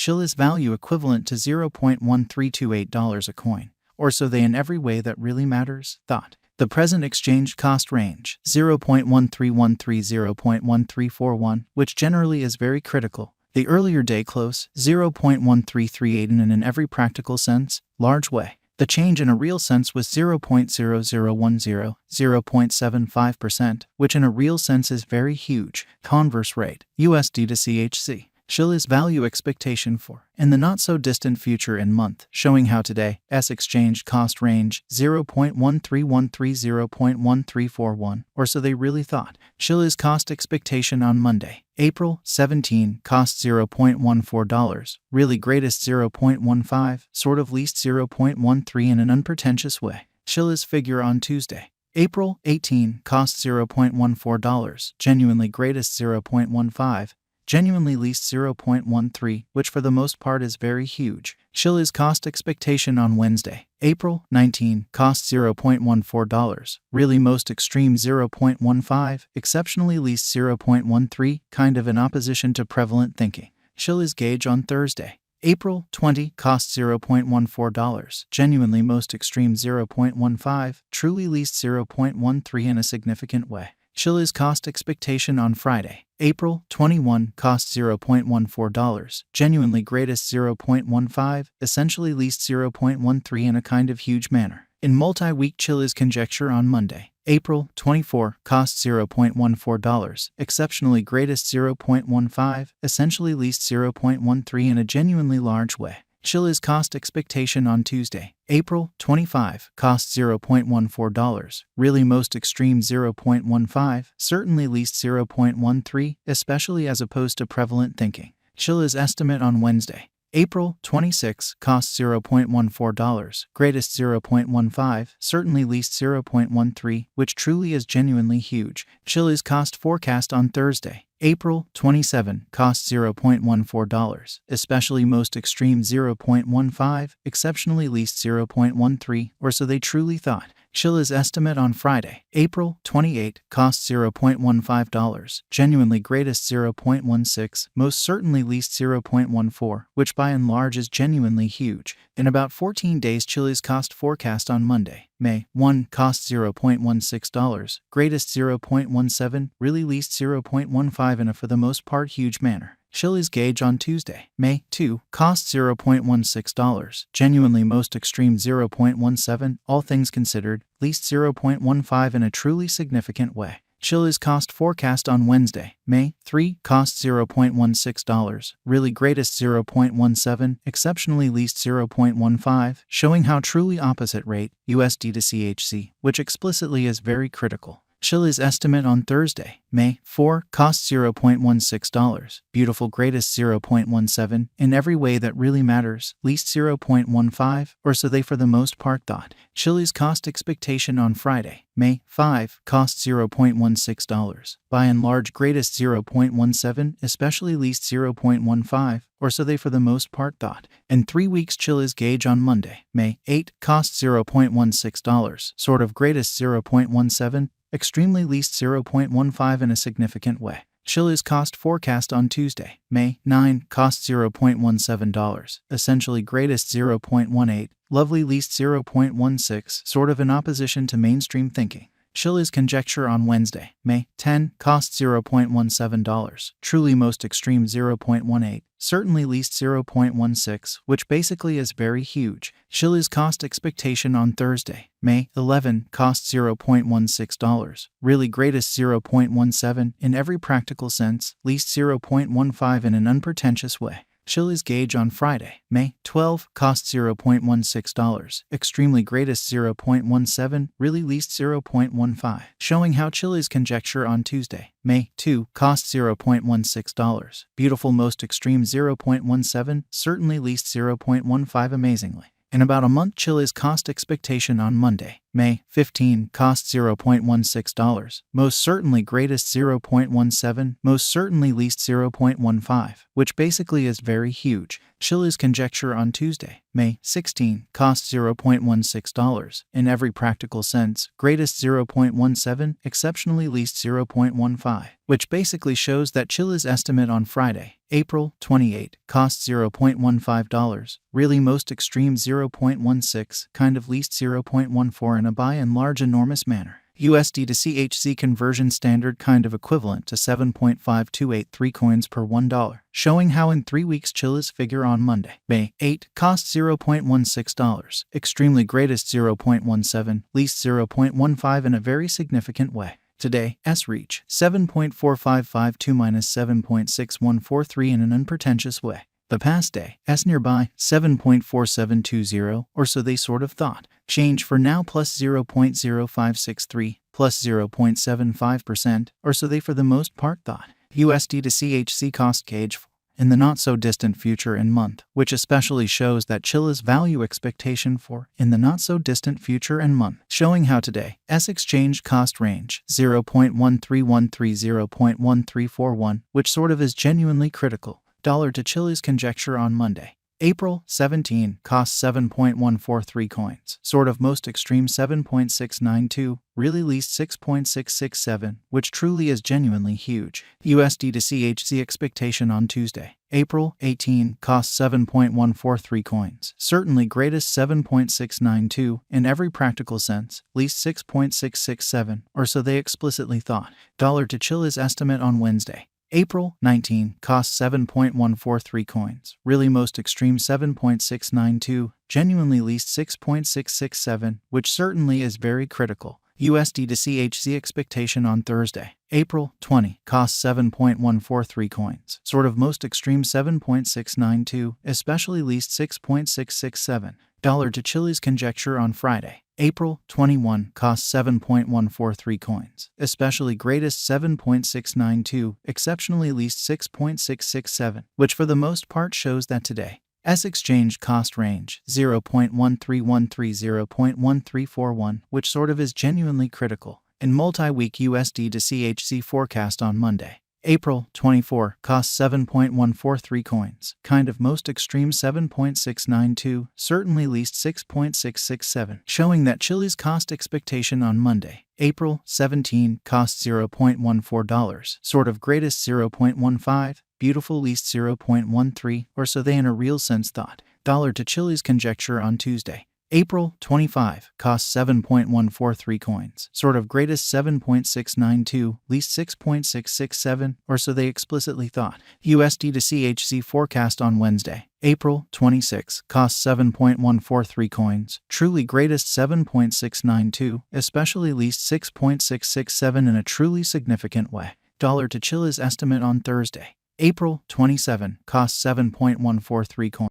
Chiliz value equivalent to $0.1328 a coin, or so they in every way that really matters, thought. The present exchange cost range, 0.1313-0.1341, which generally is very critical. The earlier day close, 0.1338 in every practical sense, large way. The change in a real sense was 0.0010, 0.75%, which in a real sense is very huge. Converse rate, USD to CHC. Chiliz value expectation for, in the not-so-distant future in month, showing how today's exchange cost range, 0.1313-0.1341, or so they really thought. Chiliz cost expectation on Monday, April 17, cost $0.14, really greatest 0.15, sort of least 0.13 in an unpretentious way. Chiliz figure on Tuesday, April 18, cost $0.14, genuinely greatest 0.15, genuinely least 0.13, which for the most part is very huge. Chiliz cost expectation on Wednesday, April 19, cost $0.14, really most extreme 0.15, exceptionally least 0.13, kind of in opposition to prevalent thinking. Chiliz gauge on Thursday, April 20, cost $0.14, genuinely most extreme 0.15, truly least 0.13 in a significant way. Chiliz cost expectation on Friday, April 21, cost $0.14, genuinely greatest 0.15, essentially least 0.13 in a kind of huge manner. In multi-week Chiliz conjecture on Monday, April 24, cost $0.14, exceptionally greatest 0.15, essentially least 0.13 in a genuinely large way. Chiliz cost expectation on Tuesday, April 25, cost $0.14, really most extreme 0.15, certainly least 0.13, especially as opposed to prevalent thinking. Chiliz estimate on Wednesday, April 26, cost $0.14, greatest 0.15, certainly least 0.13, which truly is genuinely huge. Chiliz cost forecast on Thursday, April 27, cost $0.14, especially most extreme 0.15, exceptionally least 0.13, or so they truly thought. Chiliz estimate on Friday, April 28, cost $0.15, genuinely greatest 0.16, most certainly least 0.14, which by and large is genuinely huge. In about 14 days Chiliz cost forecast on Monday, May 1, cost $0.16, greatest 0.17, really least 0.15 in a for the most part huge manner. Chiliz gauge on Tuesday, May 2, cost $0.16, genuinely most extreme 0.17, all things considered, least 0.15 in a truly significant way. Chiliz cost forecast on Wednesday, May 3, cost $0.16, really greatest 0.17, exceptionally least 0.15, showing how truly opposite rate, USD to CHC, which explicitly is very critical. Chiliz estimate on Thursday, May 4, cost $0.16, beautiful greatest 0.17, in every way that really matters, least 0.15, or so they for the most part thought. Chiliz cost expectation on Friday, May 5, cost $0.16, by and large greatest 0.17, especially least 0.15, or so they for the most part thought. In 3 weeks Chiliz gauge on Monday, May 8, cost $0.16, sort of greatest 0.17, extremely least 0.15 in a significant way. Chiliz cost forecast on Tuesday, May 9, cost $0.17, essentially greatest 0.18, lovely least 0.16, sort of in opposition to mainstream thinking. Chiliz conjecture on Wednesday, May 10, cost $0.17, truly most extreme 0.18, certainly least 0.16, which basically is very huge. Chiliz cost expectation on Thursday, May 11, cost $0.16, really greatest 0.17 in every practical sense, least 0.15 in an unpretentious way. Chiliz gauge on Friday, May 12, cost $0.16, extremely greatest 0.17, really least 0.15, showing how Chiliz conjecture on Tuesday, May 2, cost $0.16, beautiful most extreme 0.17, certainly least 0.15 amazingly. In about a month Chiliz cost expectation on Monday, May 15, cost $0.16. Most certainly greatest 0.17, most certainly least 0.15, which basically is very huge. Chiliz conjecture on Tuesday, May 16, cost $0.16. In every practical sense, greatest 0.17, exceptionally least 0.15, which basically shows that Chiliz estimate on Friday, April 28, cost $0.15, really most extreme 0.16, kind of least 0.14 in a by and large enormous manner. USD to CHZ conversion standard kind of equivalent to 7.5283 coins per $1, showing how in 3 weeks Chiliz figure on Monday, May 8, cost $0.16, extremely greatest 0.17, least 0.15 in a very significant way. Today, S reach 7.4552 minus 7.6143 in an unpretentious way. The past day, S nearby 7.4720, or so they sort of thought. Change for now plus 0.0563, plus 0.75%, or so they for the most part thought. USD to CHZ cost gauge in the not-so-distant future and month, which especially shows that Chiliz value expectation for in the not-so-distant future and month, showing how today, S exchange cost range 0.1313, which sort of is genuinely critical. Dollar to Chiliz conjecture on Monday, April 17, cost 7.143 coins, sort of most extreme 7.692, really least 6.667, which truly is genuinely huge. USD to CHZ expectation on Tuesday, April 18, cost 7.143 coins, certainly greatest 7.692 in every practical sense, least 6.667, or so they explicitly thought. Dollar to Chiliz estimate on Wednesday, April 19, cost 7.143 coins, really most extreme 7.692, genuinely least 6.667, which certainly is very critical. USD to CHZ expectation on Thursday, April 20, cost 7.143 coins, sort of most extreme 7.692, especially least 6.667. Dollar to Chiliz conjecture on Friday, April 21, cost 7.143 coins, especially greatest 7.692, exceptionally least 6.667, which for the most part shows that today, S exchange cost range 0.1313, which sort of is genuinely critical. In multi-week USD to CHZ forecast on Monday, April 24, cost 7.143 coins, kind of most extreme 7.692, certainly least 6.667, showing that Chiliz cost expectation on Monday, April 17, cost $0.14, sort of greatest 0.15, beautiful least 0.13, or so they in a real sense thought. Dollar to Chiliz conjecture on Tuesday, April 25, cost 7.143 coins, sort of greatest 7.692, least 6.667, or so they explicitly thought. USD to CHZ forecast on Wednesday, April 26, cost 7.143 coins, truly greatest 7.692, especially least 6.667 in a truly significant way. Dollar to Chiliz estimate on Thursday, April 27, cost 7.143 coins.